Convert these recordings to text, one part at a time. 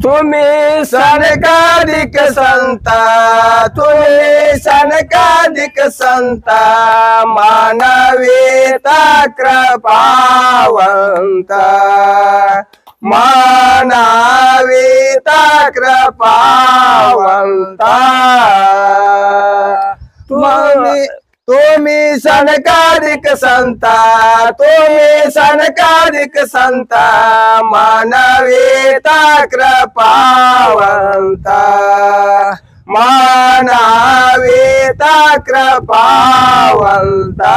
तुम्ही सनकाधिक संता, तुम्ही सनकाधिक संता, मानवीता कृपावंता, मानवीता कृपावंता। तुम्ही सनकाधिक संता, तुम्ही सनकाधिक संता, मानवीता कृपावंता, मानवीता कृपावंता,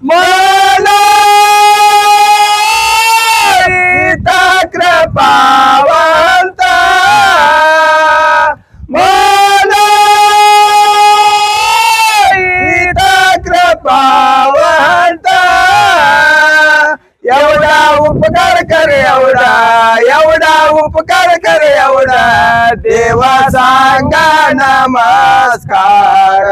मानवीता कृपावंता, कृपावंता। एवढा उपकार कर, एवढा एवढा उपकार कर, एवढा देवा सांगा नमस्कार,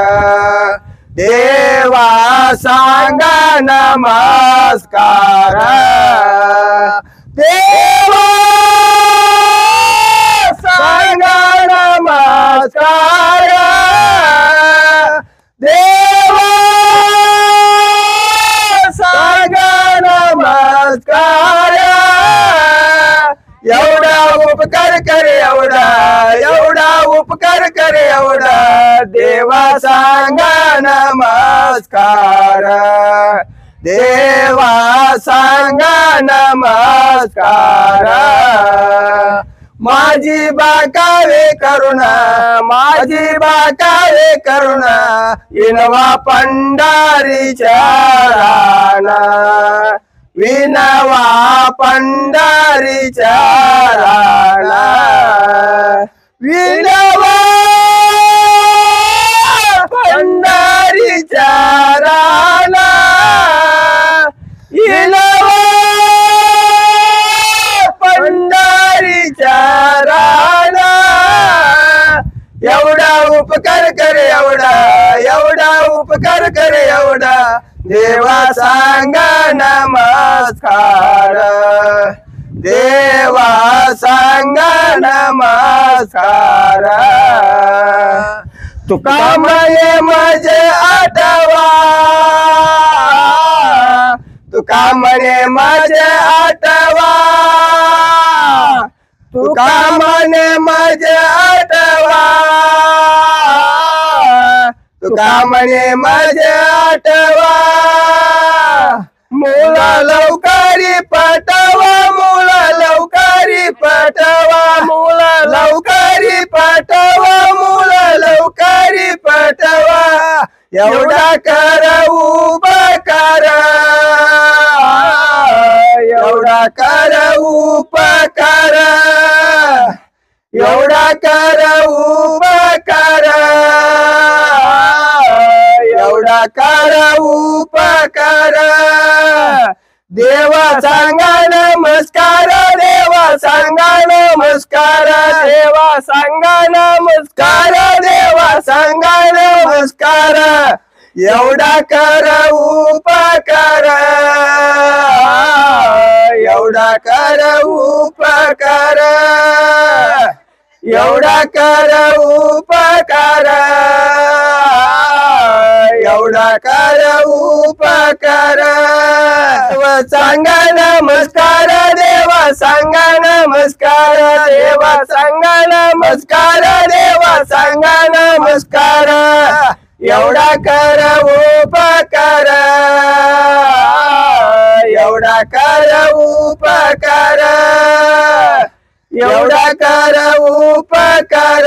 देवा सांगा नमस्कार, देवा सांगा नमस्कार, देवा सांगा नमस्कार। एवढा उपकार कर, एवढा एवढा उपकार कर, एवढा देवा सांगा नमस्कार, देवा सांगा नमस्कार। माझी बाकावे करुणा, माझी बाकावे करुणा, विनवा पंढरीच्या राना, विनवा पंढरीच्या राना, विनवा पंढरीच्या राना, विनवा पंढरीच्या राना। एवढा उपकार कर, एवढा एवढा उपकार कर, एवढा देवा सांगा नमस्कार, देवा सांगा नमस्कार। तुका म्हणे माझे आठवा, तुका म्हणे माझे आठवा, तुका म्हणे माझे आठवा, तुका म्हणे माझे आठवा। मुला लवकरी पाठवा, मुला लवकरी पाठवा, मुला लवकरी पाठवा, मुला लवकरी पाठवा। एवढा कर उपकार, एवढा कर उपकार, एवढा कर उपकार, एवढा कर उपकार। देवा सांगा नमस्कार, देवा सांगा नमस्कार, देवा सांगा नमस्कार, देवा सांगा नमस्कार। एवढा कर उपकार, एवढा कर उपकार, एवढा कर उपकार, एवढा कर उपकार। देवा सांगा नमस्कार, देवा सांगा नमस्कार, देवा सांगा नमस्कार, देवा सांगा नमस्कार। एवढा कर उपकार, एवढा कर उपकार, एवढा कर उपकार।